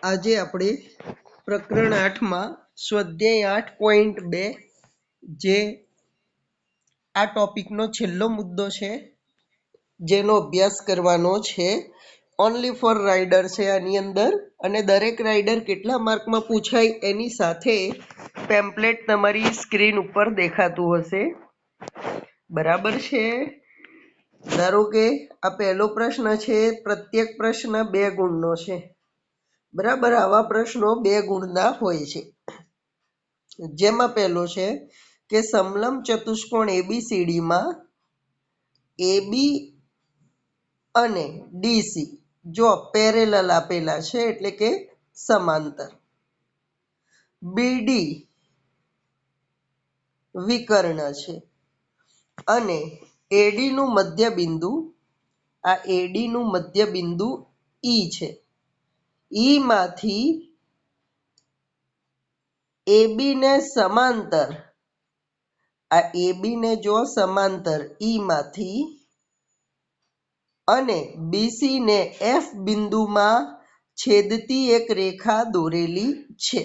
આજે આપણે પ્રકરણ 8 માં સ્વાધ્યાય 8.2 જે આ ટોપિકનો છેલ્લો મુદ્દો છે જેનો અભ્યાસ કરવાનો છે ઓનલી ફોર રાઇડર છે આની અંદર અને દરેક રાઇડર કેટલા માર્કમાં પૂછાય એની સાથે પેમ્પલેટ તમારી સ્ક્રીન ઉપર દેખાતું હશે બરાબર છે ધારો કે આ પહેલો પ્રશ્ન છે પ્રત્યેક પ્રશ્ન 2 ગુણનો છે બરાબર આવા પ્રશ્નો 2 ગુણના હોય છે જેમાં પહેલો છે કે સમલંબ ચતુષ્કોણ ABCD માં AB અને DC જો પેરેલલ આપેલા છે એટલે કે સમાંતર BD વિકર્ણ છે અને AD નું મધ્ય બિંદુ આ AD નું મધ્ય બિંદુ E છે E માંથી AB ને સમાંતર આ AB ને જો સમાંતર E માંથી અને BC ને F બિંદુમાં છેદતી એક રેખા દોરેલી છે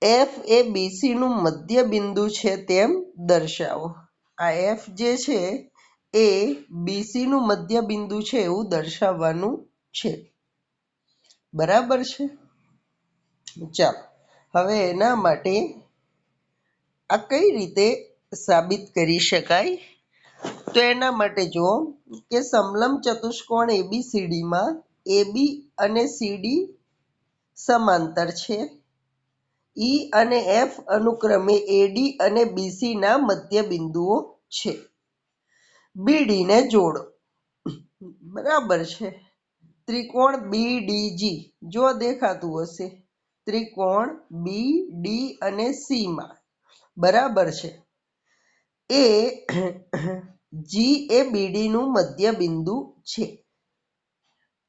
F એ BC નું મધ્ય બિંદુ છે તેમ દર્શાવો આ F જે છે એ BC નું મધ્ય બિંદુ છે એવું દર્શાવવાનું છે બરાબર છે ચાલો હવે એના માટે આ કઈ રીતે સાબિત કરી શકાય તો એના માટે જુઓ કે સમલંબ ચતુષ્કોણ ABCD માં AB અને CD સમાંતર છે E અને F અનુક્રમે AD અને BC ના મધ્ય બિંદુઓ છે BD ને જોડો બરાબર છે ત્રિકોણ BDG જો દેખાતું હશે ત્રિકોણ BD અને C માં બરાબર છે એ G એ BD નું મધ્ય બિંદુ છે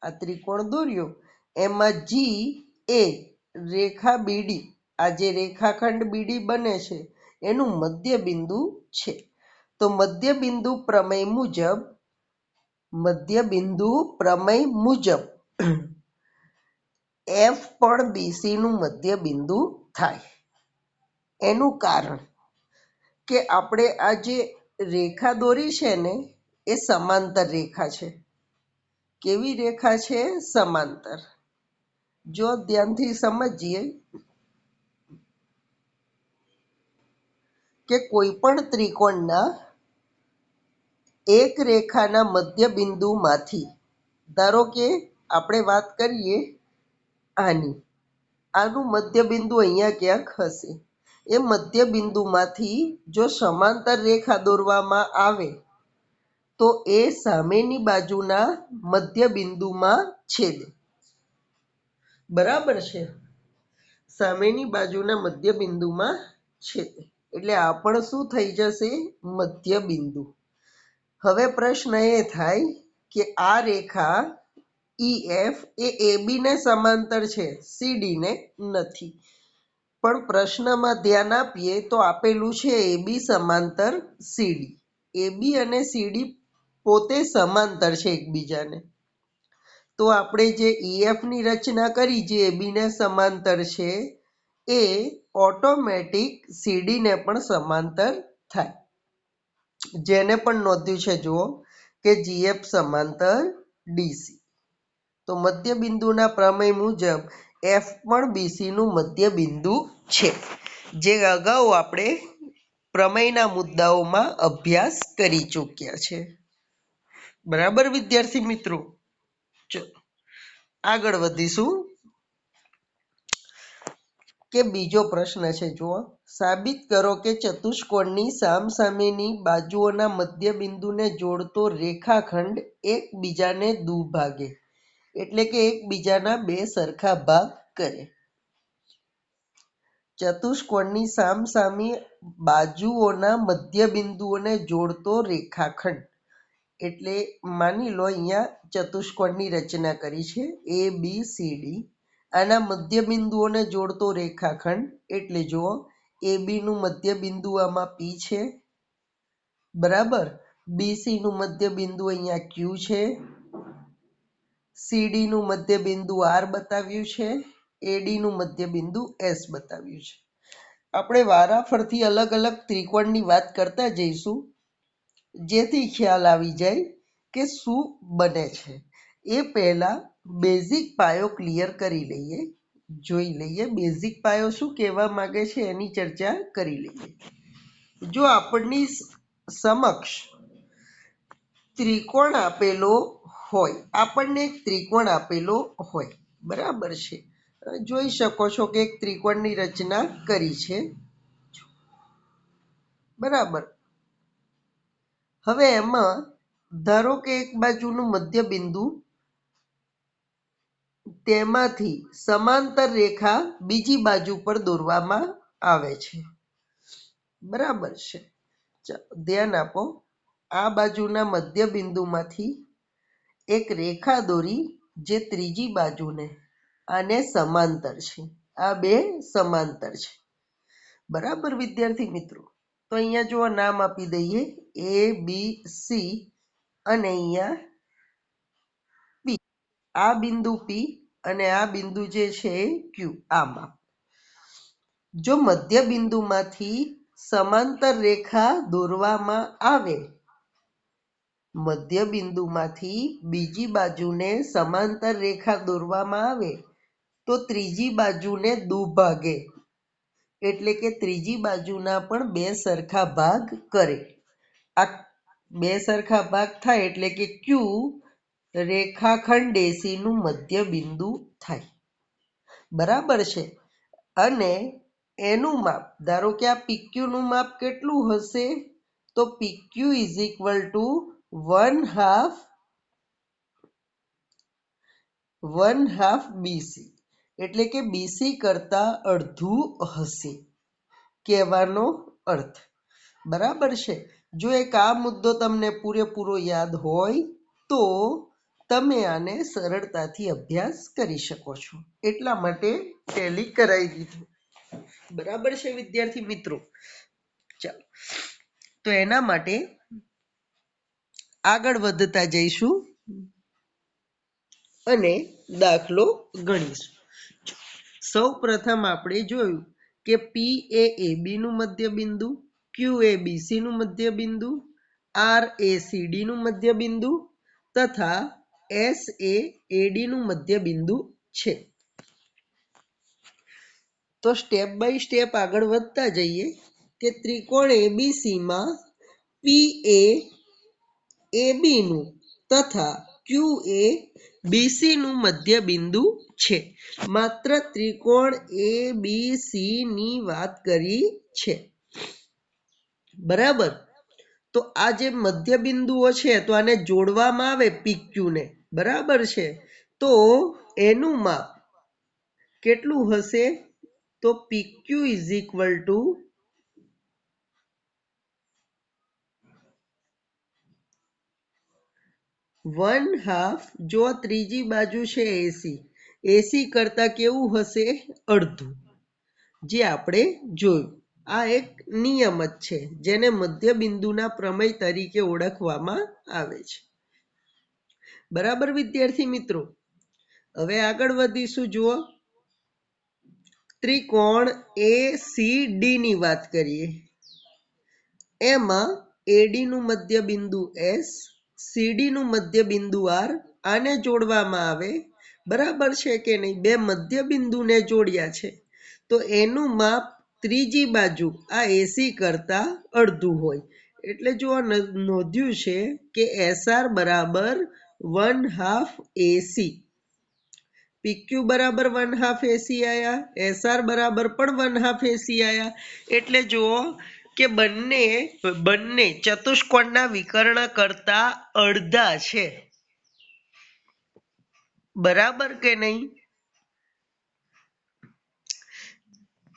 આ ત્રિકોણ દોર્યો એમાં G એ રેખા BD આ જે રેખાખંડ BD બને છે એનું મધ્ય બિંદુ છે તો મધ્ય બિંદુ પ્રમેય મુજબ F પણ BC નું મધ્ય બિંદુ થાય એનું કારણ કે આપણે આ જે રેખા દોરી છે ને એ સમાંતર રેખા છે કેવી રેખા છે સમાંતર જો ધ્યાનથી સમજીએ કે કોઈ પણ ત્રિકોણના એક રેખાના મધ્ય બિંદુમાંથી ધારો કે આપણે વાત કરીએ આનું મધ્ય બિંદુ અહીંયા ક્યાંક હશે એ મધ્ય બિંદુમાંથી જો સમાંતર રેખા દોરવામાં આવે તો એ સામેની બાજુના મધ્ય બિંદુમાં છેદે બરાબર છે સામેની બાજુના મધ્ય બિંદુમાં છેદે એટલે આ પણ શું થઈ જશે મધ્ય બિંદુ હવે પ્રશ્ન એ થાય કે આ રેખા EF એ AB ને સમાંતર છે CD ને નથી પણ પ્રશ્નમાં ધ્યાન આપીએ તો આપેલું છે AB સમાંતર CD AB અને CD પોતે સમાંતર છે એકબીજાને તો આપણે જે EF ની રચના કરી જે AB ને સમાંતર છે એ ઓટોમેટિક CD ને પણ સમાંતર થાય જેને પણ નોંધ્યું છે જુઓ કે GF સમાંતર DC તો મધ્ય બિંદુના પ્રમેય મુજબ F પણ BC નું મધ્ય બિંદુ છે જે અગાઉ આપણે પ્રમેયના મુદ્દાઓમાં અભ્યાસ કરી ચૂક્યા છે બરાબર વિદ્યાર્થી મિત્રો ચલો આગળ વધીશું કે બીજો પ્રશ્ન છે જુઓ સાબિત કરો કે ચતુષ્કોણની સામસામેની બાજુઓના મધ્ય બિંદુને જોડતો રેખાખંડ એકબીજાને દુભાગે એટલે કે એકબીજાના બે સરખા ભાગ કરે ચતુષ્કોણની સામસામી બાજુઓના મધ્ય બિંદુઓને જોડતો રેખાખંડ એટલે માની લો અહીંયા ચતુષ્કોણની રચના કરી છે ABCD આના મધ્ય બિંદુઓને જોડતો રેખાખંડ એટલે જુઓ AB નું મધ્ય બિંદુ આમાં P છે બરાબર BC નું મધ્ય બિંદુ અહીંયા Q છે સીડી નું મધ્ય બિંદુ આર બતાવ્યું છે, એડી નું મધ્ય બિંદુ એસ બતાવ્યું છે. આપણે વારાફરતી અલગ અલગ ત્રિકોણની વાત કરતા જઈશું, જેથી ખ્યાલ આવી જાય કે શું બને છે. એ પહેલા બેઝિક પાયો ક્લિયર કરી લઈએ, જોઈ લઈએ બેઝિક પાયો શું કહેવા માંગે છે એની ચર્ચા કરી લઈએ. જો આપણની સમક્ષ ત્રિકોણ આપેલો હોય, આપણને એક ત્રિકોણ આપેલો હોય, બરાબર છે, જોઈ શકો છો કે એક ત્રિકોણની રચના કરી છે, બરાબર. હવે એમાં ધારો કે એક બાજુનું મધ્ય બિંદુ, તેમાંથી સમાંતર રેખા બીજી બાજુ પર દોરવામાં આવે છે, બરાબર છે. ધ્યાન આપો, આ બાજુના મધ્ય બિંદુમાંથી એક રેખા દોરી જે ત્રીજી બાજુને આને સમાંતર છે, આ બે સમાંતર છે, બરાબર વિદ્યાર્થી મિત્રો. તો અહીંયા જો નામ આપી દઈએ એ બી સી અને અહીંયા પી, આ બિંદુ પી અને આ બિંદુ જે છે ક્યુ. આમાં જો મધ્ય બિંદુમાંથી સમાંતર રેખા દોરવામાં આવે, મધ્ય બિંદુમાંથી બીજી બાજુને સમાંતર રેખા દોરવામાં આવે તો ત્રીજી બાજુને દુભાગે, એટલે કે ત્રીજી બાજુના પણ બે સરખા ભાગ કરે. આ બે સરખા ભાગ થાય એટલે કે ક્યુ રેખાખંડ એસી નું મધ્ય બિંદુ થાય, બરાબર છે. અને એનું માપ, ધારો કે આ પીક્યુ નું માપ કેટલું હશે, તો PQ is equal to 1/2 BC, એટલે કે બીસી કરતા અડધું હશે, કહેવાનો અર્થ, બરાબર છે. જો એક આ મુદ્દો તમને પૂરેપૂરો યાદ હોય તો તમે આને સરળતાથી અભ્યાસ કરી શકો છો, એટલા માટે ટેલી કરાવી દીધું, બરાબર છે વિદ્યાર્થી મિત્રો. ચાલો, તો એના માટે આગળ વધતા જઈશું અને દાખલો ગણીશું. સૌ પ્રથમ આપણે જોયું કે પી એ એબી નું મધ્ય બિંદુ, ક્યુ એ બીસી નું મધ્ય બિંદુ, આર એ સીડી નું મધ્ય બિંદુ તથા એસ એ એડી નું મધ્ય બિંદુ છે. તો સ્ટેપ બાય સ્ટેપ આગળ વધતા જઈએ કે ત્રિકોણ એબીસી માં પી એ એબી નું તથા ક્યુ એ બીસી નું મધ્ય બિંદુ છે. માત્ર ત્રિકોણ એબીસી ની વાત કરી છે, બરાબર. તો આ જે મધ્ય બિંદુઓ છે તો આને જોડવામાં આવે પીક્યુ ને, બરાબર છે. તો એનું માપ કેટલું હશે, તો પીક્યુ ઇઝ ઇક્વલ ટુ 1/2, જો ત્રીજી બાજુ છે એસી, એસી કરતા કેવું હશે, અડધું, જે આપણે જોયું. આ એક નિયમ જ છે જેને મધ્ય બિંદુના પ્રમેય તરીકે ઓળખવામાં આવે છે, બરાબર વિદ્યાર્થી મિત્રો. હવે આગળ વધીશું. જુઓ, ત્રિકોણ એસીડી ની વાત કરીએ, એમાં એડી નું મધ્ય બિંદુ એસ, સીડી નું મધ્ય બિંદુ આર, આને જોડવામાં આવે, બરાબર છે કે નહીં. બે મધ્ય બિંદુને જોડ્યા છે તો એનું માપ ત્રીજી બાજુ આ એસી કરતા અડધું હોય, એટલે જો નોંધ્યું છે કે એસઆર બરાબર 1/2 એસી, પીક્યુ બરાબર 1/2 એસી આયા, એસઆર બરાબર પણ 1/2 એસી આયા, એટલે જુઓ કે બંને ચતુષ્કોણના વિકર્ણ કરતા અડધા છે, બરાબર કે નહીં.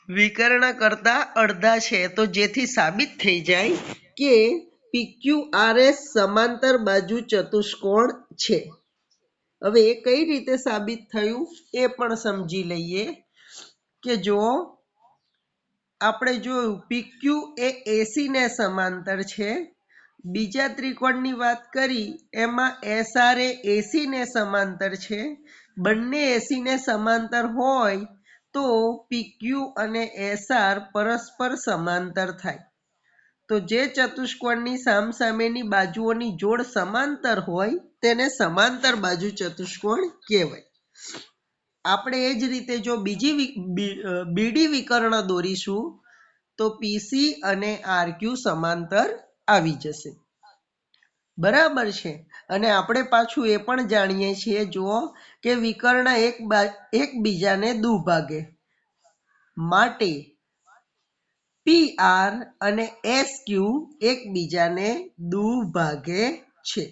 વિકર્ણ કરતા અડધા છે, તો જેથી સાબિત થઈ જાય કે પીક્યુ આરએસ સમાંતર બાજુ ચતુષ્કોણ છે. હવે એ કઈ રીતે સાબિત થયું એ પણ સમજી લઈએ કે જો આપણે જોયું પીક્યુ એ એસી ને સમાંતર છે, બીજા ત્રિકોણની વાત કરી એમાં એસઆર એ એસી ને સમાંતર છે. બંને એસી ને સમાંતર હોય તો પીક્યુ અને એસઆર પરસ્પર સમાંતર થાય. તો જે ચતુષ્કોણની સામસામેની બાજુઓની જોડ સમાંતર હોય તેને સમાંતર બાજુ ચતુષ્કોણ કહેવાય. આપણે એ જ રીતે જો બીડી વિકર્ણ દોરીશું તો પીસી અને આરક્યુ સમાંતર આવી જશે. બરાબર છે. અને આપણે પાછું એ પણ જાણીએ છીએ જુઓ કે વિકર્ણ એકબીજાને દુભાગે માટે PR અને SQ એકબીજાને દુભાગે છે.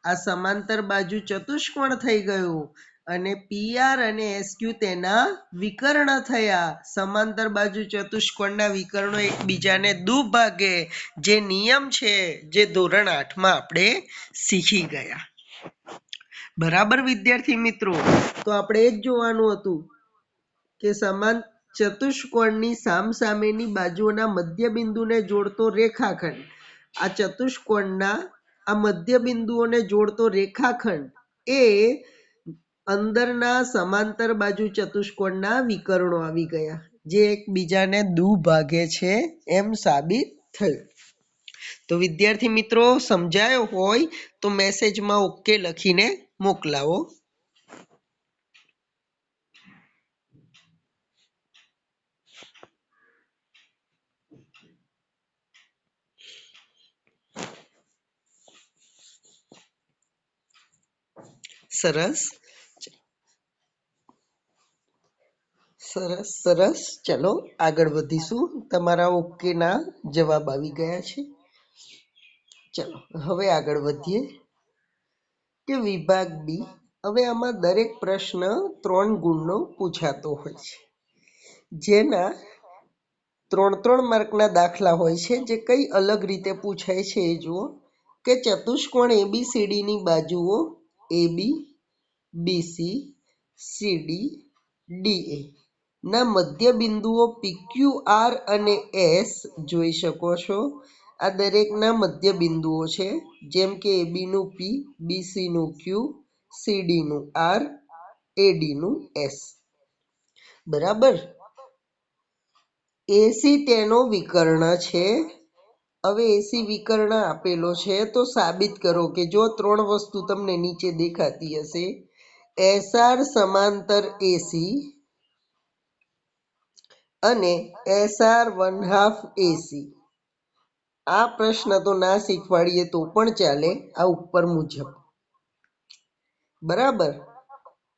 આ સમાંતર બાજુ ચતુષ્કોણ થઈ ગયું અને PR અને SQ તેના વિકર્ણ થયા. સમાંતર બાજુ ચતુષ્કોણના વિકર્ણો એકબીજાને દુભાગે જે નિયમ છે જે ધોરણ 8માં આપણે શીખી ગયા. બરાબર વિદ્યાર્થી મિત્રો, તો આપણે એ જ જોવાનું હતું કે ચતુષ્કોણની સામસામેની બાજુઓના મધ્ય બિંદુને જોડતો રેખાખંડ. આ ચતુષ્કોણના આ મધ્ય બિંદુઓને જોડતો રેખાખંડ એ અંદરના સમાંતર બાજુ ચતુષ્કોણના વિકર્ણો આવી ગયા જે એકબીજાને દુભાગે છે એમ સાબિત થયું. તો વિદ્યાર્થી મિત્રો સમજાયો હોય તો મેસેજમાં ઓકે લખીને મોકલાવો. સરસ સરસ સરસ. ચલો આગળ વધીશું. તમારા ઓકેના જવાબ આવી ગયા છે. ચલો હવે આગળ વધીએ કે વિભાગ બી. હવે આમાં દરેક પ્રશ્ન 3 ગુણનો પૂછાતો હોય છે જેના 3 માર્કના દાખલા હોય છે જે કઈ અલગ રીતે પૂછાય છે એ જુઓ કે ચતુષ્કોણ ABCDની બાજુઓ AB BC CD DA ના મધ્ય બિંદુઓ PQR અને S જોઈ શકો છો. આ દરેકના મધ્ય બિંદુઓ છે જેમ કે AB નું P, BC નું Q, CD નું R, AD નું S. બરાબર. AC તેનો વિકર્ણ છે. હવે AC વિકર્ણ આપેલો છે તો સાબિત કરો કે જો 3 વસ્તુ તમને નીચે દેખાતી હશે SR સમાંતર AC અને SR 1/2 AC. આ પ્રશ્ન તો ના શીખવાડીએ તો પણ ચાલે આ ઉપર મુજબ. બરાબર.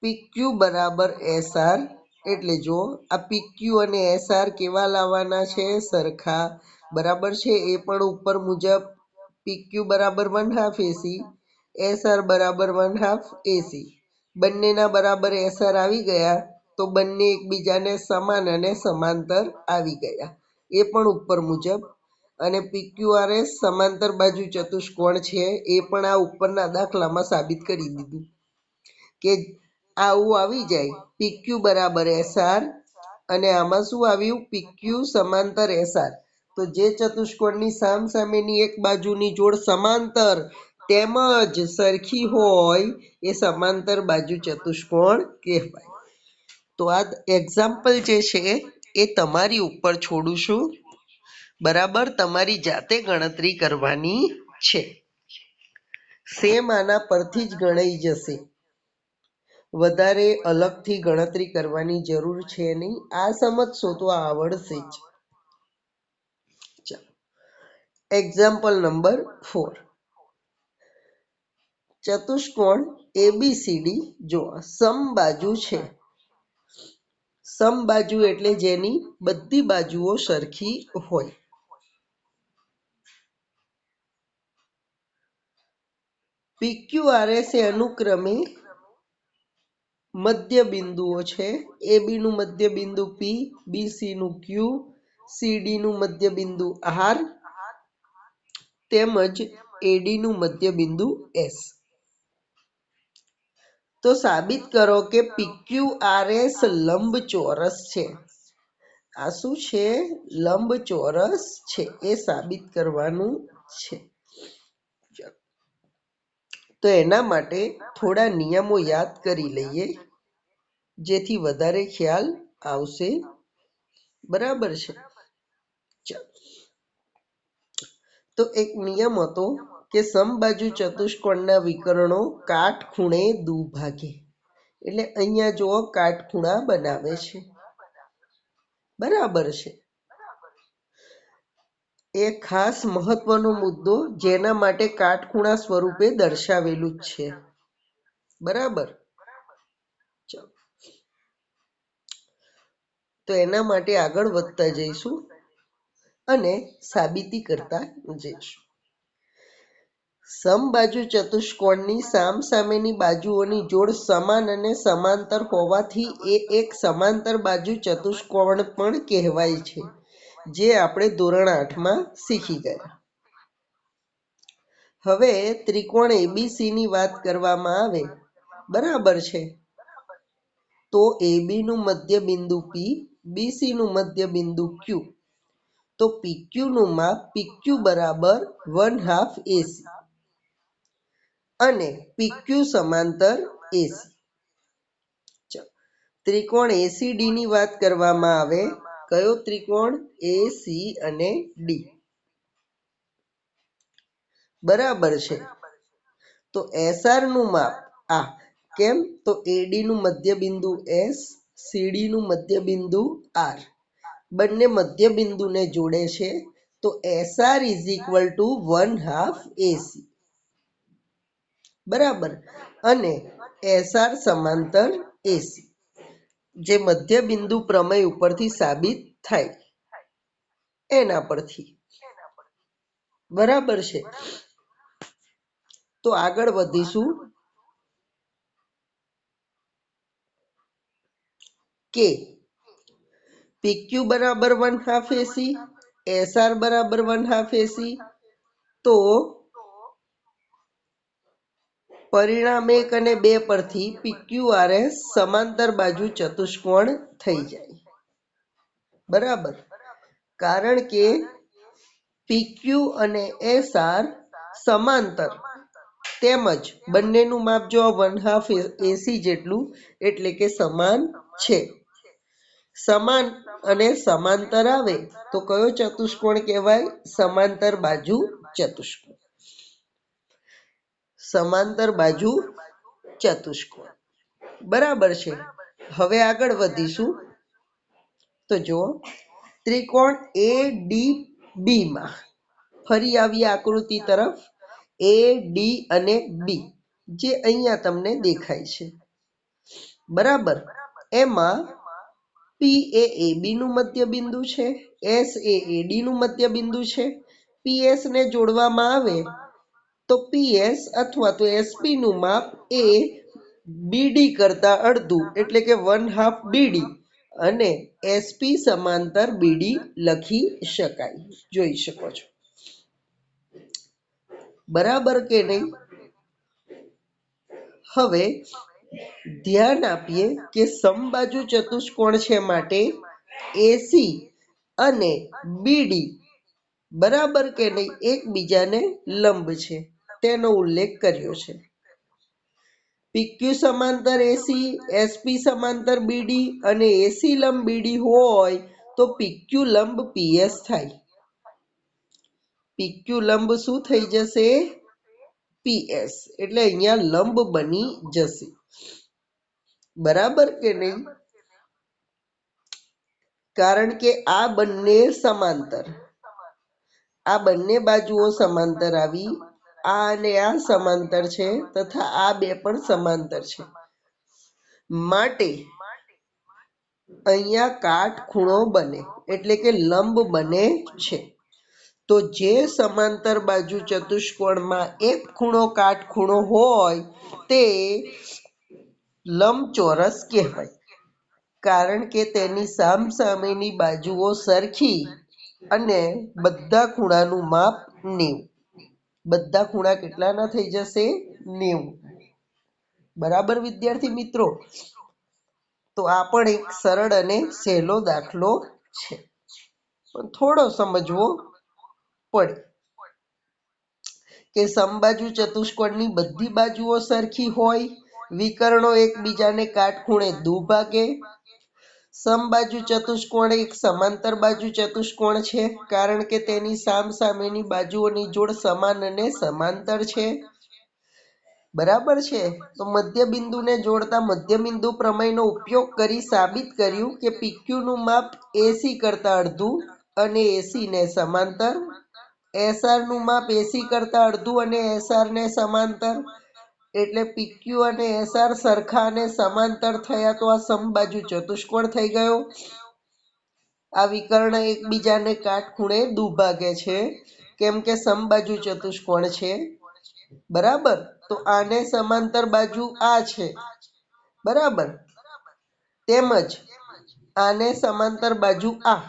PQ બરાબર SR એટલે જો આ PQ અને SR કેવા લાવવાના છે સરખા. બરાબર છે. એ પણ ઉપર મુજબ PQ બરાબર 1/2 AC, SR બરાબર 1/2 AC. બંનેના બરાબર SR આવી ગયા તો બંને એકબીજાને સમાન અને સમાંતર આવી ગયા એ પણ ઉપર મુજબ. અને PQRS સમાંતર બાજુ ચતુષ્કોણ છે એ પણ આ ઉપરના દાખલામાં સાબિત કરી દીધું કે આવું આવી જાય PQ બરાબર SR અને આમાં શું આવ્યું PQ સમાંતર SR. તો જે ચતુષ્કોણની સામસામેની એક બાજુની જોડ સમાંતર તેમજ સરખી હોય એ સમાંતર બાજુ ચતુષ્કોણ કહેવાય. તો આ એક્ઝામ્પલ જે છે એ તમારી ઉપર છોડું છું. બરાબર. તમારી જાતે ગણતરી કરવાની છે. સેમ આના પરથી જ ગણાઈ જશે. વધારે અલગથી ગણતરી કરવાની જરૂર છે નહીં. આ સમજશો તો આવડશે જ. ચાલો એક્ઝામ્પલ નંબર 4. ચતુષ્કોણ ABCD જો સમબાજુ છે. સમબાજુ એટલે જેની બધી બાજુઓ સરખી હોય. PQRS એ અનુક્રમે મધ્ય બિંદુઓ છે. AB નું મધ્ય બિંદુ P, BC નું Q, CD નું મધ્ય બિંદુ R તેમજ AD નું મધ્ય બિંદુ S. તો સાબિત કરો કે PQRS લંબચોરસ છે. આ શું છે લંબચોરસ છે એ સાબિત કરવાનું છે. તો એના માટે થોડા નિયમો યાદ કરી લઈએ, જેથી વધારે ખ્યાલ આવશે. બરાબર છે. ચાલો, તો એક નિયમ હતો કે સમબાજુ ચતુષ્કોણના વિકર્ણો કાટખૂણે દુભાગે. એટલે અહીંયા જુઓ કાટખૂણા બનાવે છે. બરાબર છે. એ ખાસ મહત્વનો મુદ્દો જેના માટે કાટખૂણા સ્વરૂપે દર્શાવેલું જ છે. બરાબર. ચાલો, તો એના માટે આગળ વધતા જઈશું અને સાબિતી કરતા જઈશું. સમબાજુ ચતુષ્કોણની સામસામેની બાજુઓની જોડ સમાન અને સમાંતર હોવાથી એ એક સમાંતર બાજુ ચતુષ્કોણ પણ કહેવાય છે, જે આપણે ધોરણ 8માં શીખી ગયા. હવે ત્રિકોણ એબીસી ની વાત કરવામાં આવે. બરાબર છે. તો AB નું મધ્ય બિંદુ P, BC નું મધ્ય બિંદુ Q. તો PQ નું માપ PQ બરાબર 1/2 AC અને PQ સમાંતર AC. ત્રિકોણ ACD ની વાત કરવામાં આવે. કયો ત્રિકોણ? AC અને D. બરાબર છે. તો SR નું માપ આ. કેમ? તો AD નું મધ્ય બિંદુ S, CD નું મધ્ય બિંદુ R. બંને મધ્ય બિંદુને જોડે છે. તો SR = 1/2 AC. બરાબર. અને SR સમાંતર AC, જે મધ્ય બિંદુ પ્રમેય ઉપરથી સાબિત થાય એના પરથી. બરાબર છે. તો આગળ વધીશું કે PQ બરાબર 1/2 AC, SR બરાબર 1/2 AC. તો પરિણામ 1 અને 2 પરથી PQRS સમાંતર બાજુ ચતુષ્કોણ થઈ જાય. બરાબર. કારણ કે PQ અને SR સમાંતર તેમજ બંનેનું માપ જો 1/2 AC જેટલું, એટલે કે સમાન છે. સમાન અને સમાંતર આવે તો કયો ચતુષ્કોણ કહેવાય? સમાંતર બાજુ ચતુષ્કોણ. સમાંતર બાજુ ચતુષ્કોણ. બરાબર છે. હવે આગળ વધીશું. તો જો ત્રિકોણ ADB માં ફરી આવી આકૃતિ તરફ. AD અને B જે અહીંયા તમને દેખાય છે. બરાબર. એમાં P એ AB નું મધ્ય બિંદુ છે, S એ AD નું મધ્ય બિંદુ છે. PS ને જોડવામાં આવે તો PS અથવા તો SP નું માપ એ BD કરતા અડધું, એટલે કે 1/2 BD અને SP સમાંતર BD લખી શકાય. જોઈ શકો છો. બરાબર કે નહીં? હવે ધ્યાન આપીએ કે સમબાજુ ચતુષ્કોણ છે માટે AC અને BD બરાબર કે નહીં એકબીજાને લંબ છે, તેનો ઉલ્લેખ કર્યો છે. PQ સમાંતર AC, SP સમાંતર BD અને AC લંબ BD હોય તો PQ લંબ PS થાય. PQ લંબ શું થઈ જશે? PS. એટલે અહીંયા લંબ બની જશે. બરાબર કે નહીં? કારણ કે આ બંને સમાંતર, આ બંને બાજુઓ સમાંતર આવી, આ અને આ સમાંતર છે તથા આ બે પણ સમાંતર છે. માટે અહીંયા કાટખૂણો બને, એટલે કે લંબ બને છે. તો જે સમાંતર બાજુ ચતુષ્કોણમાં એક ખૂણો કાટખૂણો હોય તે લંબચોરસ કહેવાય. કારણ કે તેની સામસામેની બાજુઓ સરખી અને બધા ખૂણાનું માપ 90. બધા ખૂણા કેટલાના થઈ જશે? 90. બરાબર વિદ્યાર્થી મિત્રો? તો આ પણ એક સરળ અને સહેલો દાખલો છે, પણ થોડો સમજવો પડે. કે સમબાજુ ચતુષ્કોણની બધી બાજુઓ સરખી હોય, વિકર્ણો એકબીજાને કાટખૂણે દુભાગે, સમબાજુ ચતુષ્કોણ એક સમાંતર બાજુ ચતુષ્કોણ છે કારણ કે તેની સામસામેની બાજુઓની જોડ સમાન અને સમાંતર છે. બરાબર છે. તો મધ્ય બિંદુને જોડતા મધ્ય બિંદુ પ્રમેયનો ઉપયોગ કરી સાબિત કર્યું કે PQ નું માપ AC કરતા અડધું અને AC ને સમાંતર, SR નું માપ AC કરતા અડધું અને SR ને સમાંતર. એટલે PQ અને SR સરખા અને સમાંતર થયા તો આ સમબાજુ ચતુષ્કોણ થઈ ગયો. આ વિકર્ણ એકબીજાને કાટખૂણે દુભાગે છે કેમ કે સમબાજુ ચતુષ્કોણ છે. બરાબર. તો આને સમાંતર બાજુ આ છે. બરાબર. તેમજ આને સમાંતર બાજુ આ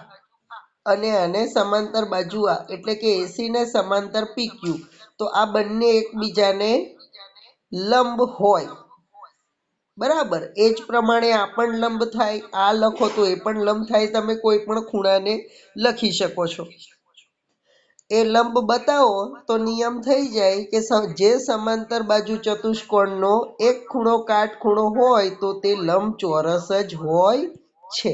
અને આને સમાંતર બાજુ આ એટલે કે AC ને સમાંતર PQ. તો આ બંને એકબીજાને લંબ હોય. બરાબર. એ જ પ્રમાણે આ પણ લંબ થાય, આ લખો તો એ પણ લંબ થાય. તમે કોઈ પણ ખૂણાને લખી શકો છો. એ લંબ બતાવો તો નિયમ થઈ જાય કે જે સમાંતર બાજુ ચતુષ્કોણનો એક ખૂણો કાટખૂણો હોય તો તે લંબચોરસ જ હોય છે.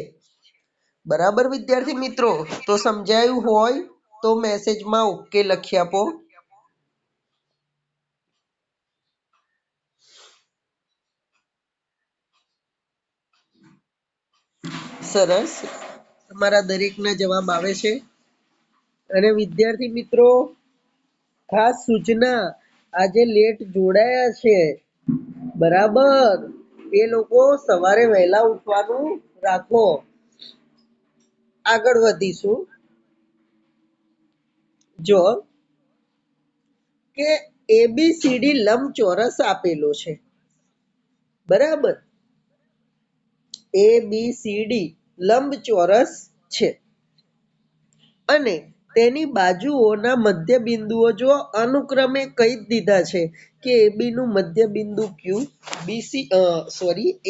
બરાબર વિદ્યાર્થી મિત્રો? તો સમજાયું હોય તો મેસેજમાં ઓકે લખી આપો. સરસ. તમારા દરેકના જવાબ આવે છે. અને વિદ્યાર્થી મિત્રો, ખાસ સૂચના, આજે લેટ જોડાયા છે બરાબર, એ લોકો સવારે વહેલા ઉઠવાનું રાખો. આગળ વધીશું. જો કે ABCD લંબચોરસ આપેલો છે. બરાબર. ABCD લંબચોરસ છે અને તેની બાજુઓના મધ્ય બિંદુઓ જો અનુક્રમે કહી દીધા છે કે AB નું મધ્ય બિંદુ Q,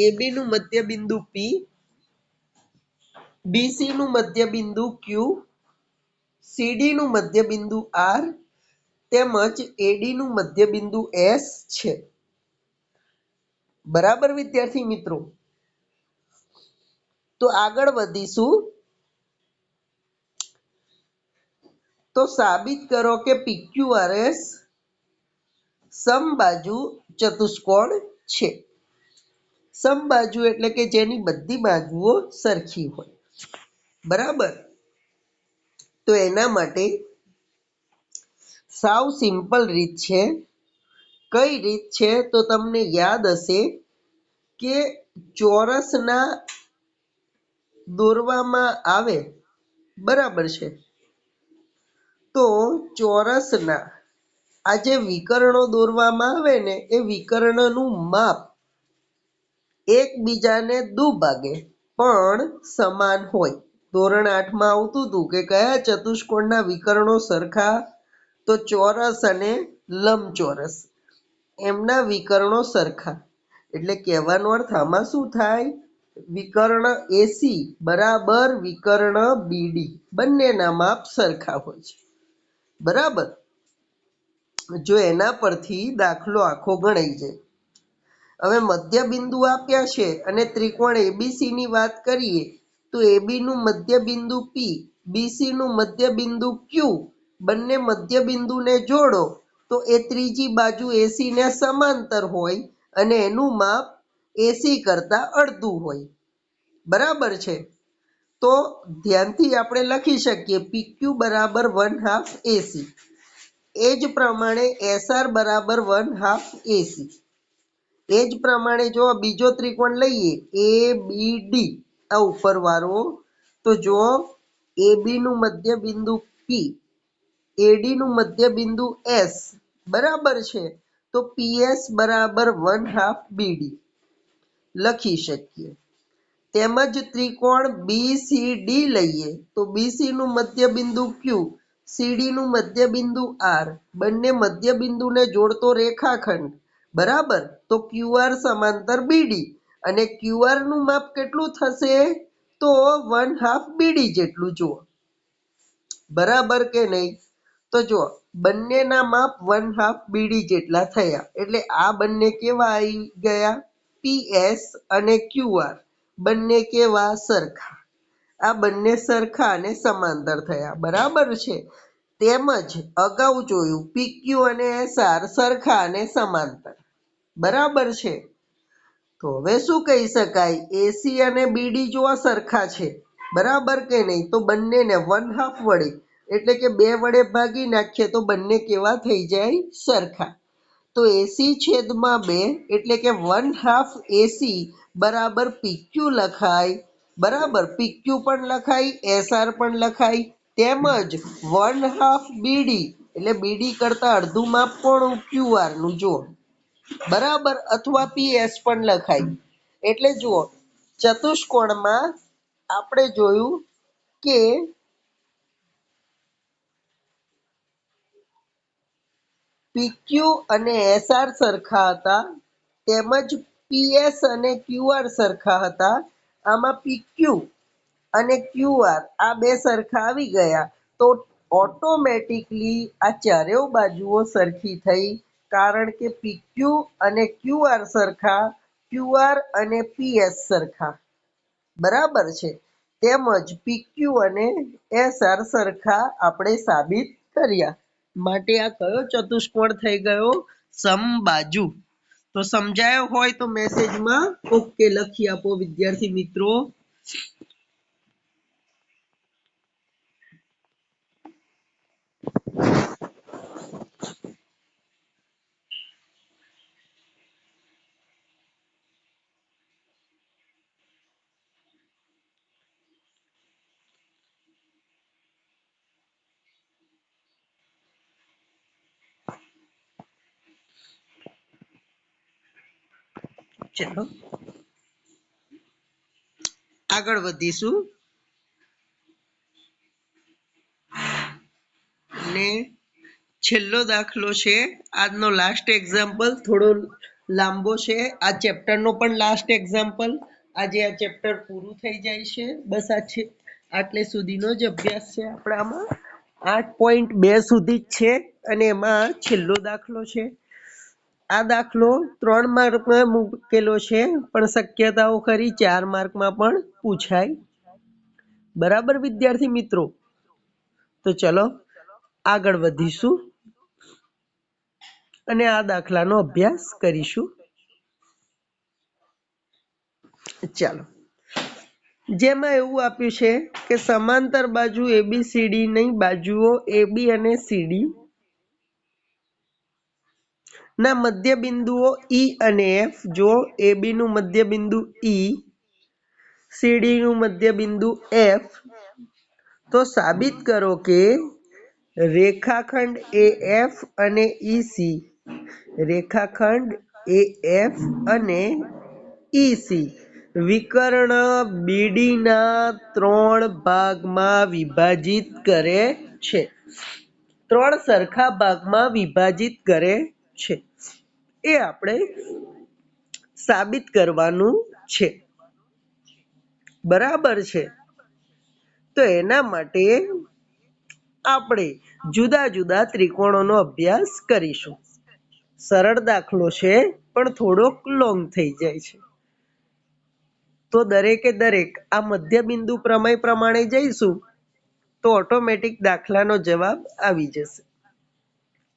AB નું મધ્ય બિંદુ P, BC નું મધ્ય બિંદુ Q, CD નું મધ્ય બિંદુ R તેમજ AD નું મધ્ય બિંદુ S છે. બરાબર વિદ્યાર્થી મિત્રો? તો આગળ વધીશું. તો સાબિત કરો કે PQRS સમબાજુ ચતુષ્કોણ છે. સમબાજુ એટલે કે જેની બધી બાજુઓ સરખી હોય. બરાબર. તો એના માટે સાવ સિમ્પલ રીત છે. કઈ રીત છે? તો તમને યાદ હશે કે ચોરસના દોરવામાં આવે. બરાબર છે. તો ચોરસના આ જે વિકર્ણો દોરવામાં આવે ને એ વિકર્ણનું માપ એકબીજાને દુભાગે પણ સમાન હોય. ધોરણ 8માં આવતું હતું કે કયા ચતુષ્કોણના વિકર્ણો સરખા? તો ચોરસ અને લંબચોરસ, એમના વિકર્ણો સરખા. એટલે કહેવાનો અર્થ આમાં શું થાય? વિકર્ણ AC બરાબર વિકર્ણ BD બંનેના માપ સરખા હોય છે. બરાબર. જો એના પરથી દાખલો આખો ગણાઈ જાય. હવે મધ્ય બિંદુ આપ્યા છે અને ત્રિકોણ ABC ની વાત કરીએ તો AB નું મધ્ય બિંદુ P, BC નું મધ્ય બિંદુ Q, બંને મધ્ય બિંદુને જોડો તો એ ત્રીજી બાજુ AC ને સમાંતર હોય અને એનું માપ AC કરતા અડધું હોય. બરાબર છે. તો ધ્યાનથી આપણે લખી શકીએ PQ બરાબર 1/2 AC. એ જ પ્રમાણે SR બરાબર 1/2 AC. એ જ પ્રમાણે જો બીજો ત્રિકોણ લઈએ ABD, આ ઉપરવાળો, તો જો AB નું મધ્ય બિંદુ P, AD નું મધ્ય બિંદુ S, બરાબર છે. તો PS બરાબર 1/2 BD લખી શકીએ. તેમજ ત્રિકોણ BCD લઈએ તો BC નું મધ્ય બિંદુ Q, CD નું મધ્ય બિંદુ R, બંને મધ્ય બિંદુને જોડતો રેખાખંડ. બરાબર. તો QR સમાંતર BD અને QR નું માપ કેટલું થશે? તો 1/2 BD જેટલું. જુઓ બરાબર કે નહીં? તો જુઓ બંનેના માપ 1/2 બીડી જેટલા થયા. એટલે આ બંને કેવા આવી ગયા? પીએસ અને ક્યુઆર બંને કેવા? સરખા. આ બંને સરખા અને સમાંતર થયા. બરાબર છે. તેમજ અગાઉ જોયું પીક્યુ અને એસઆર સરખા અને સમાંતર. બરાબર છે. તો હવે શું કહી શકાય? એસી અને બીડી જો સરખા છે, બરાબર કે નહીં? તો બંનેને 1/2 વડે એટલે કે 2 વડે ભાગી નાખીએ તો બંને કેવા થઈ જાય? સરખા. તો એસી છેદમાં 2 એટલે કે 1/2 એસી બરાબર પીક્યુ લખાય. બરાબર, પીક્યુ પણ લખાય, એસઆર પણ લખાય. તેમજ 1/2 બીડી એટલે બીડી કરતા અડધું માપ કોનું? ક્યુઆર નું. જુઓ, બરાબર, અથવા પીએસ પણ લખાય. એટલે જુઓ, ચતુષ્કોણમાં આપણે જોયું કે પીક્યુ અને એસઆર સરખા હતા, તેમજ પીએસ અને ક્યુઆર સરખા હતા. આમાં પીક્યુ અને ક્યુઆર આ બે સરખા આવી ગયા તો ઓટોમેટિકલી આ ચારેય બાજુઓ સરખી થઈ. કારણ કે પીક્યુ અને ક્યુઆર સરખા, ક્યુઆર અને પીએસ સરખા. બરાબર છે. તેમજ પીક્યુ અને એસઆર સરખા આપણે સાબિત કર્યા. માટે આ કયો ચતુષ્કોણ થઈ ગયો? સમબાજુ. તો સમજાયો હોય તો મેસેજમાં ઓકે લખી આપો વિદ્યાર્થી મિત્રો. ચલો આગળ વધીશું. ને છેલ્લો દાખલો છે આજનો લાસ્ટ એક્ઝામ્પલ. થોડો લાંબો છે. આ ચેપ્ટરનો પણ લાસ્ટ એક્ઝામ્પલ. આજે આ ચેપ્ટર પૂરું થઈ જાય છે. બસ આ છે આટલે સુધીનો જ અભ્યાસ છે આપણામાં. 8.2 સુધી જ છે અને એમાં છેલ્લો દાખલો છે. આ દાખલો 3 માર્કમાં મૂકેલો છે, પણ શક્યતાઓ ખરી 4 માર્કમાં પણ પૂછાય. બરાબર વિદ્યાર્થી મિત્રો? તો ચલો આગળ વધીશું અને આ દાખલાનો અભ્યાસ કરીશું. ચાલો, જેમાં એવું આપ્યું છે કે સમાંતર બાજુ એબીસીડી ની બાજુઓ એબી અને સીડી ના મધ્ય બિંદુઓ ઈ અને એફ. જો એબી નું મધ્ય બિંદુ ઈ, સીડી નું મધ્ય બિંદુ એફ, તો સાબિત કરો કે રેખાખંડ એએફ અને ઈસી, રેખાખંડ એએફ અને ઈસી વિકર્ણ બીડી ના 3 ભાગમાં વિભાજિત કરે છે. 3 સરખા ભાગમાં વિભાજિત કરે છે. એ આપણે સાબિત કરવાનું છે. બરાબર છે. તો એના માટે આપણે જુદા જુદા ત્રિકોણોનો અભ્યાસ કરીશું. સરળ દાખલો છે પણ થોડોક લોંગ થઈ જાય છે. તો દરેકે દરેક આ મધ્ય બિંદુ પ્રમેય પ્રમાણે જઈશું તો ઓટોમેટિક દાખલાનો જવાબ આવી જશે.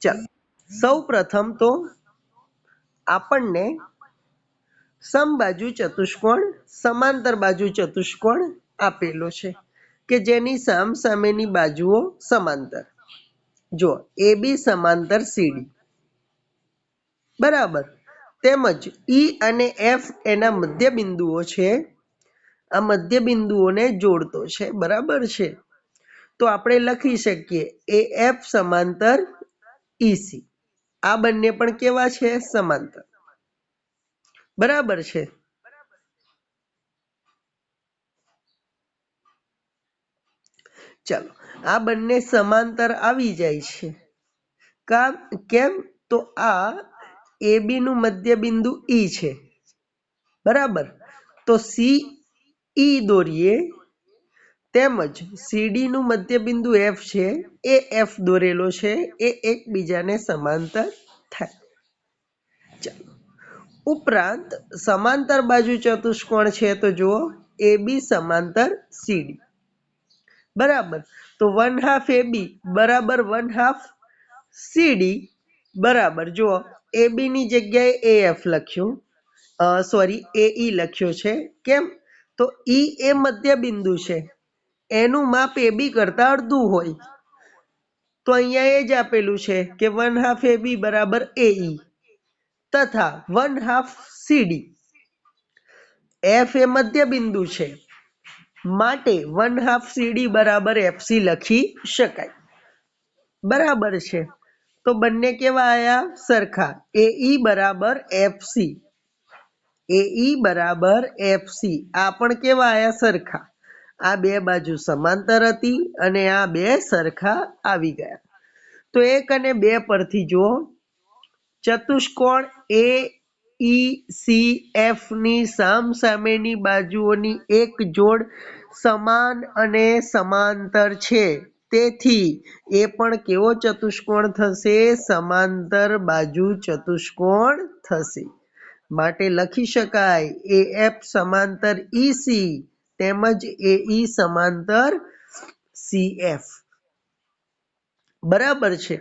ચાલો, સૌ પ્રથમ તો આપણને સમબાજુ ચતુષ્કોણ, સમાંતર બાજુ ચતુષ્કોણ આપેલો છે કે જેની સામસામેની બાજુઓ સમાંતર. જો એબી સમાંતર સીડી. બરાબર. તેમજ ઈ અને એફ એના મધ્ય બિંદુઓ છે. આ મધ્ય બિંદુઓને જોડતો છે. બરાબર છે. તો આપણે લખી શકીએ એએફ સમાંતર ઈસી. આ બંને પણ કેવા છે? સમાંતર. બરાબર છે. ચાલો, આ બંને સમાંતર આવી જાય છે. કેમ? તો આ એબી નું મધ્ય બિંદુ ઈ છે. બરાબર. તો સી ઈ દોરીએ તેમજ સીડી નું મધ્યબિંદુ એફ છે એ એફ દોરેલો છે એ એકબીજાને સમાંતર થાય. ચાલો, ઉપરાંત સમાંતર બાજુ ચતુષ્કોણ છે તો જુઓ એ બી સમાંતર સીડી બરાબર. તો 1/2 AB બરાબર 1/2 CD બરાબર. જુઓ એ બી ની જગ્યાએ એ એફ લખ્યું, સોરી એ લખ્યો છે. કેમ? તો ઈ એ મધ્ય બિંદુ છે, એનું માપ એ બી કરતા અડધું હોય. તો અહીંયા એ જ આપેલું છે કે 1/2 AB બરાબર AE તથા 1/2 CD. એફ એ મધ્ય બિંદુ છે માટે 1/2 CD બરાબર FC લખી શકાય. બરાબર છે. તો બંને કેવા આયા? સરખા. AE બરાબર FC, AE બરાબર FC આ પણ કેવા આયા? સરખા. આ બે બાજુ સમાંતર હતી અને આ બે સરખા આવી ગયા. તો 1 અને 2 પરથી જુઓ ચતુષ્કોણ AECF ની સામસામેની બાજુઓની એક જોડ સમાન અને સમાંતર છે. તેથી એ પણ કેવો ચતુષ્કોણ થશે? સમાંતર બાજુ ચતુષ્કોણ થશે. માટે લખી શકાય AF સમાંતર EC તેમજ AE સમાંતર CF. બરાબર છે.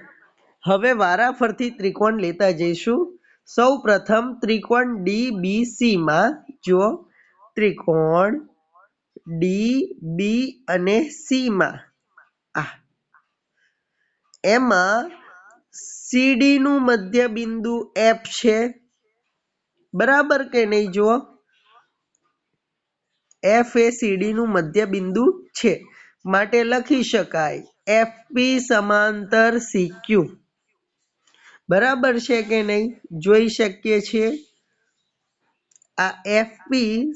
હવે વારાફરતી ત્રિકોણ લેતા જઈશું. સૌ પ્રથમ ત્રિકોણ DBC માં જો ત્રિકોણ DB અને C માં એમાં CD નું મધ્ય બિંદુ F છે. બરાબર કે નહીં? જુઓ F એ CD નું મધ્ય બિંદુ છે માટે લખી શકાય FP સમાંતર CQ. બરાબર છે કે નહીં? જોઈ શકીએ છીએ આ FP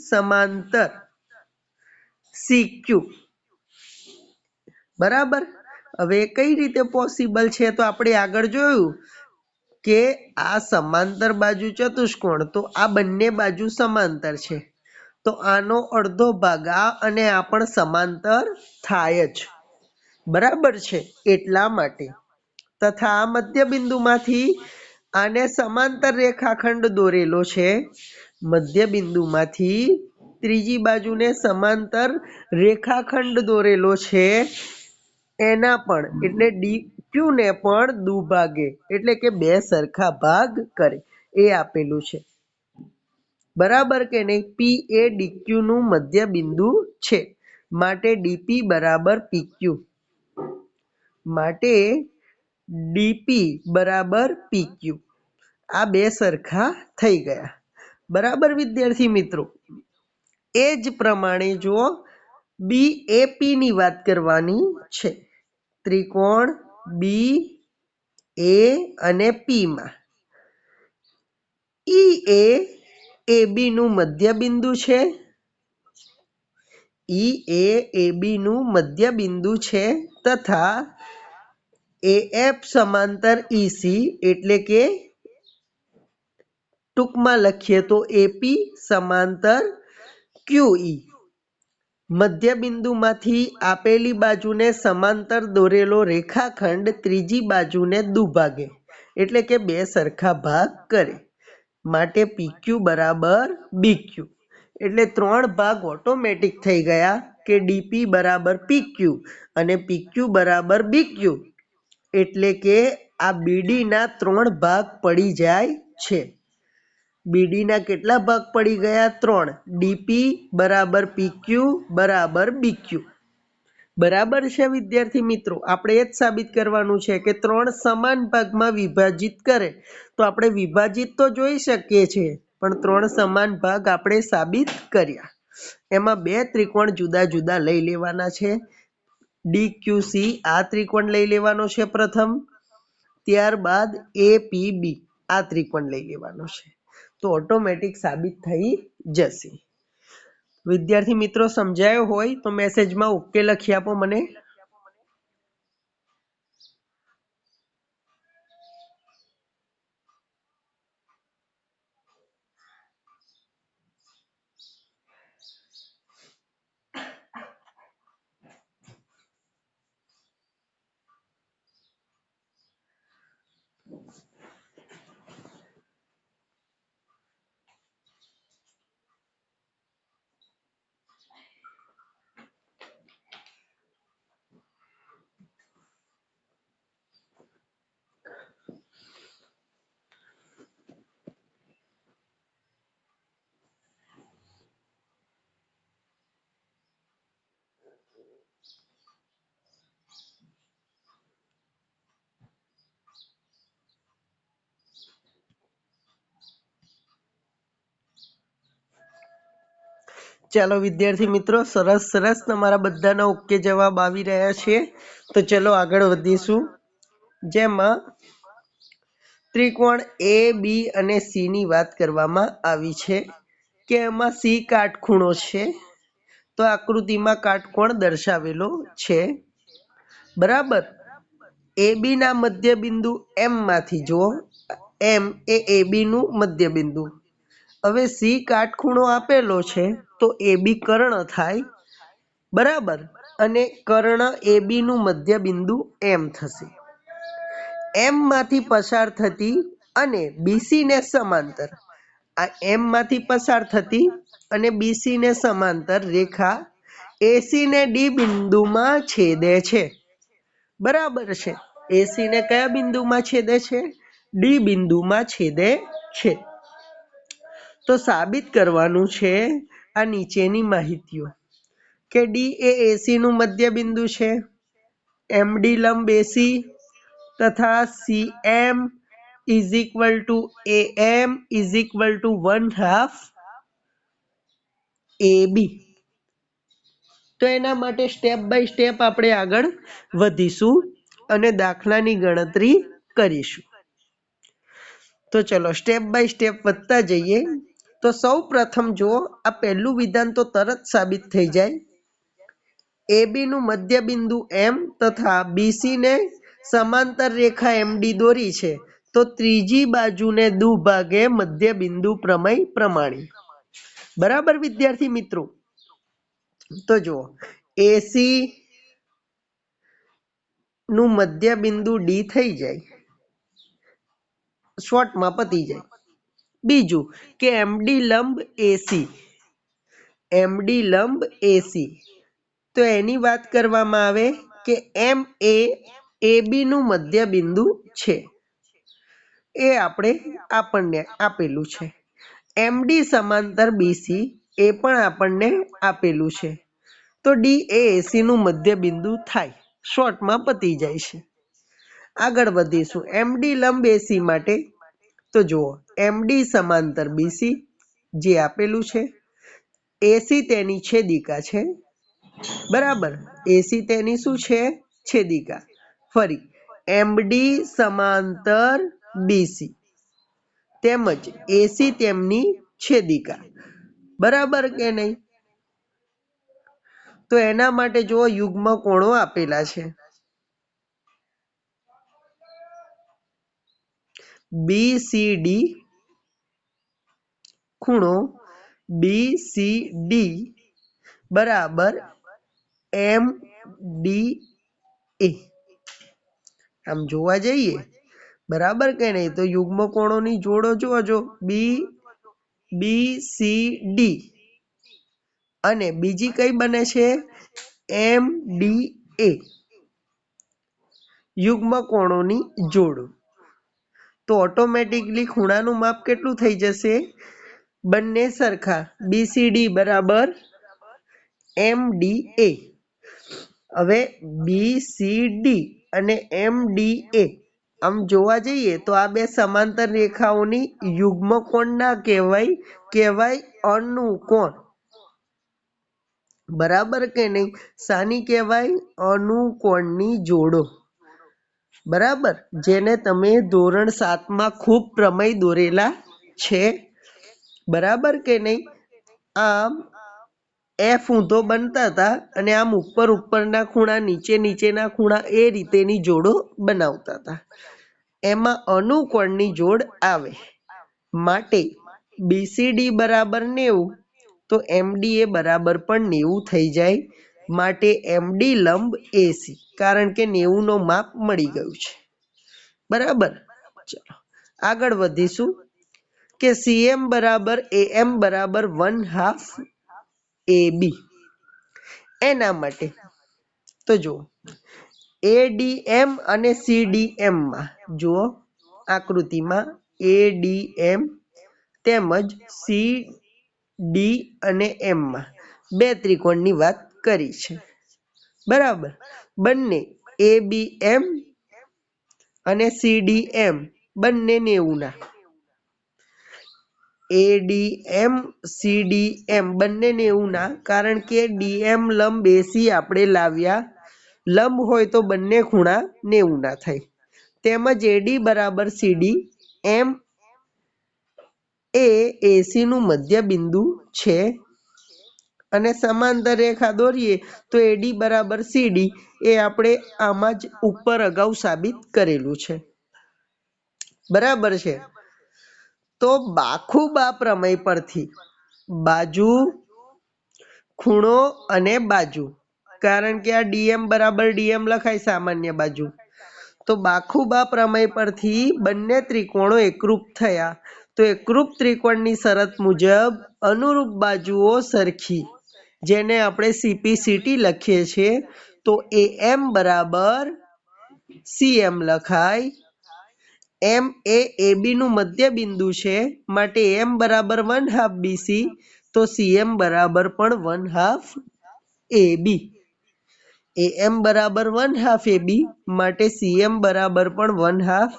સમાંતર CQ. બરાબર. હવે કઈ રીતે પોસિબલ છે? તો આપણે આગળ જોયું કે આ સમાંતર બાજુ ચતુષ્કોણ, તો આ બંને બાજુ સમાંતર છે તો આનો અડધો ભાગ આ અને આ પણ સમાંતર થાય જ. બરાબર છે. એટલા માટે તથા આ મધ્ય બિંદુમાંથી આને સમાંતર રેખાખંડ દોરેલો છે. મધ્ય બિંદુમાંથી ત્રીજી બાજુને સમાંતર રેખાખંડ દોરેલો છે. એના પણ એટલે DQ ને પણ દુભાગે એટલે કે બે સરખા ભાગ કરે એ આપેલું છે. બરાબર કે નહીં? P એ DQ નું મધ્ય બિંદુ છે માટે DP બરાબર PQ. માટે DP બરાબર PQ. આ બે સરખા થઈ ગયા. બરાબર વિદ્યાર્થી મિત્રો. એ જ પ્રમાણે જુઓ BAP ની વાત કરવાની છે. ત્રિકોણ BA અને P માં E એ AB નું મધ્ય બિંદુ છે. E એ AB નું મધ્ય બિંદુ છે તથા AF સમાંતર EC એટલે કે ટૂંકમાં લખીએ તો AP સમાંતર QE. મધ્ય બિંદુમાંથી આપેલી બાજુને સમાંતર દોરેલો રેખાખંડ ત્રીજી બાજુને દુભાગે એટલે કે બે સરખા ભાગ કરે માટે PQ બરાબર BQ. એટલે 3 ભાગ ઓટોમેટિક થઈ ગયા કે DP બરાબર PQ અને PQ બરાબર BQ. એટલે કે આ BD ના 3 ભાગ પડી જાય છે. BD ના કેટલા ભાગ પડી ગયા? 3. DP બરાબર PQ બરાબર BQ. બરાબર છે વિદ્યાર્થી મિત્રો. આપણે એ જ સાબિત કરવાનું છે કે 3 સમાન ભાગમાં વિભાજિત કરે તો આપણે વિભાજિત તો જોઈ શકીએ છીએ પણ 3 સમાન ભાગ આપણે સાબિત કર્યા. એમાં બે ત્રિકોણ જુદા જુદા લઈ લેવાના છે. DQC આ ત્રિકોણ લઈ લેવાનો છે પ્રથમ, ત્યારબાદ APB આ ત્રિકોણ લઈ લેવાનો છે. તો ઓટોમેટિક સાબિત થઈ જશે. વિદ્યાર્થી મિત્રો સમજાયો હોય તો મેસેજમાં ઓકે લખી આપો મને. ચાલો વિદ્યાર્થી મિત્રો, સરસ સરસ તમારા બધાના ઓકે જવાબ આવી રહ્યા છે. તો ચલો આગળ વધીશું. જેમાં ત્રિકોણ એ બી અને સી ની વાત કરવામાં આવી છે કે એમાં સી કાટખૂણો છે. તો આકૃતિમાં કાટકોણ દર્શાવેલો છે. બરાબર. એ બી ના મધ્ય બિંદુ એમ માંથી જુઓ, એમ એ બી નું મધ્ય બિંદુ. હવે સી કાટખૂણો આપેલો છે તો એ બી કર્ણ થાય. બરાબર. અને કર્ણ એ બી નું મધ્ય બિંદુ એમ થશે. એમ માંથી પસાર થતી અને બીસી ને સમાંતર, આ એમ માંથી પસાર થતી અને બીસી ને સમાંતર રેખા એસી ને ડી બિંદુમાં છેદે છે. બરાબર છે. એસી ને કયા બિંદુમાં છેદે છે? ડી બિંદુમાં છેદે છે. તો સાબિત કરવાનું છે આ નીચેની માહિતીઓ કે ડી એ એસી નું મધ્ય બિંદુ છે, એમડી લંબ એસી તથા CM is equal to am is equal to 1/2 AB. તો એના માટે સ્ટેપ બાય સ્ટેપ આપણે આગળ વધીશું અને દાખલાની ગણતરી કરીશું. તો ચલો સ્ટેપ બાય સ્ટેપ વધતા જઈએ. તો સૌ પ્રથમ જો આ પહેલું વિધાન તો તરત સાબિત થઈ જાય. એબી નું મધ્ય બિંદુ એમ તથા બીસી ને સમાંતર રેખા એમડી દોરી છે. તો ત્રીજી બાજુને દુભાગે મધ્ય બિંદુ પ્રમેય પ્રમાણે. બરાબર વિદ્યાર્થી મિત્રો. તો જુઓ, એસી નું મધ્ય બિંદુ ડી થઈ જાય, શોર્ટમાં પતી જાય. બીજું કે એમડી લંબ એસી, એમડી લંબ એસી, તો એની વાત કરવામાં આવે કે એમ એ બી નું મધ્ય બિંદુ છે. એ આપણને આપેલું છે. એમડી સમાંતર બીસી એ પણ આપણને આપેલું છે. તો ડી એ એસી નું મધ્ય બિંદુ થાય, શોર્ટમાં પતી જાય છે. આગળ વધીશું. એમડી લંબ એસી માટે તો જુઓ, એમડી સમાંતર બીસી જે આપેલું છે, એસી તેની છેદિકા છે. બરાબર. એસી તેની શું છે? છેદિકા. ફરી એમડી સમાંતર બીસી તેમજ એસી તેમની છેદિકા. બરાબર કે નહીં? તો એના માટે જો યુગ્મ કોણો આપેલા છે. BCD ખૂણો BCD બરાબર MDA. આમ જોવા જઈએ, બરાબર કે નહીં, તો યુગ્મ કોણોની જોડો જોજો, BCD અને બીજી કઈ બને છે? MDA. યુગ્મ કોણોની જોડો. તો ઓટોમેટિકલી ખૂણાનું માપ કેટલું થઈ જશે? બંને સરખા. BCD બરાબર MDA. હવે BCD અને MDA આમ જોવા જઈએ તો આ બે સમાંતર રેખાઓની યુગ્મ કોણ ના કહેવાય, કહેવાય અનુકોણ. બરાબર કે નહીં? શાની કહેવાય? અનુકોણની જોડો. બરાબર. જેને તમે ધોરણ 7માં ખૂબ પ્રમેય દોરેલા છે. બરાબર કે નહીં? આમ એફ ઊંધો બનતા હતા અને આમ ઉપરના ખૂણા, નીચેના ખૂણા એ રીતેની જોડો બનાવતા હતા. એમાં અનુકોણની જોડ આવે માટે BCD બરાબર 90, તો MDA બરાબર પણ 90 થઈ જાય. માટે MD લંબ એસી, કારણ કે 90 નો માપ મળી ગયું છે. બરાબર. ચલો આગળ વધીશું કે CM બરાબર AM બરાબર 1/2 AB. એના માટે તો જુઓ, ADM અને CDM માં જુઓ આકૃતિમાં ADM તેમજ CD અને M માં બે ત્રિકોણની વાત કરી છે. બરાબર. બંને ABM અને CDM બંને 90 ના. ADM CDM બંને 90ના, કારણ કે DM લંબ AC આપણે લાવ્યા, લંબ હોય તો બંને ખૂણા 90ના થાય. તેમજ AD બરાબર CD, M એ AC નું મધ્ય બિંદુ છે અને સમાંતર રેખા દોરીએ તો AD બરાબર CD એ આપણે આમાં જ ઉપર અગાઉ સાબિત કરેલું છે. બરાબર છે. તો બાખુબા પ્રમેય પરથી બાજુ, ખૂણો અને બાજુ, કારણ કે આ DM બરાબર DM લખાય સામાન્ય બાજુ, તો બાખુબા પ્રમેય પરથી બંને ત્રિકોણો એકરૂપ થયા. તો એકરૂપ ત્રિકોણની શરત મુજબ અનુરૂપ બાજુઓ સરખી, જેને આપણે CPCT લખીએ છીએ. તો AM બરાબર CM લખાય. M એ AB નું મધ્ય બિંદુ છે, માટે M બરાબર 1/2 BC, તો CM બરાબર પણ 1/2 AB. AM બરાબર 1/2 AB, માટે CM બરાબર પણ 1/2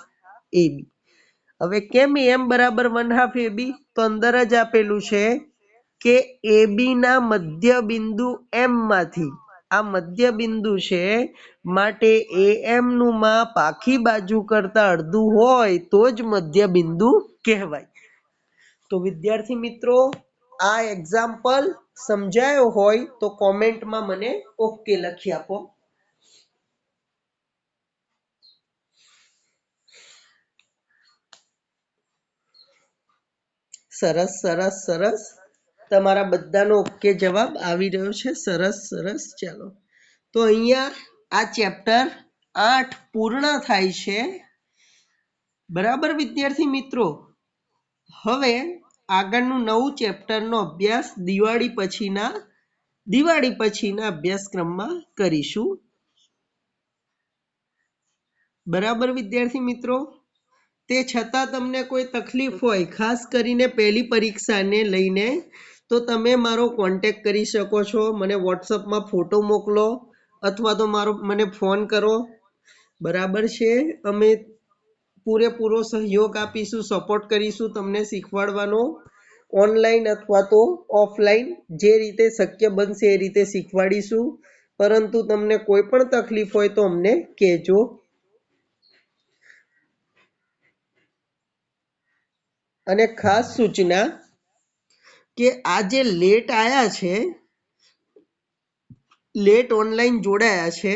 AB. હવે કેમ AM બરાબર 1/2 AB? તો અંદર જ આપેલું છે કે AB ના મધ્ય બિંદુ M માંથી, આ મધ્ય બિંદુ છે, માટે AM નું માપ આખી બાજુ કરતા અડધું હોય તો જ મધ્ય બિંદુ કહેવાય. તો વિદ્યાર્થી મિત્રો, આ એક્ઝામ્પલ સમજાયો હોય તો કોમેન્ટમાં મને ઓકે લખી આપો. સરસ સરસ સરસ, તમારા બધાનો ઓકે જવાબ આવી રહ્યો છે. સરસ સરસ. ચાલો, તો અહીંયા આ ચેપ્ટર 8 પૂર્ણ થાય છે. બરાબર વિદ્યાર્થી મિત્રો, હવે આગળનું નવું ચેપ્ટરનો અભ્યાસ દિવાળી પછીના અભ્યાસક્રમમાં કરીશું. બરાબર વિદ્યાર્થી મિત્રો, તે છતાં તમને કોઈ તકલીફ હોય, ખાસ કરીને પહેલી પરીક્ષાને લઈને, તો તમે મારો કોન્ટેક્ટ કરી શકો છો. મને વોટ્સઅપમાં ફોટો મોકલો અથવા તો મને ફોન કરો. બરાબર છે. અમે પૂરેપૂરો સહયોગ આપીશું, સપોર્ટ કરીશું તમને શીખવાડવાનો. ઓનલાઈન અથવા તો ઓફલાઈન, જે રીતે શક્ય બનશે એ રીતે શીખવાડીશું. પરંતુ તમને કોઈ પણ તકલીફ હોય તો અમને કહેજો. અને ખાસ સૂચના કે આ જે લેટ આયા છે, લેટ ઓનલાઈન જોડાયા છે,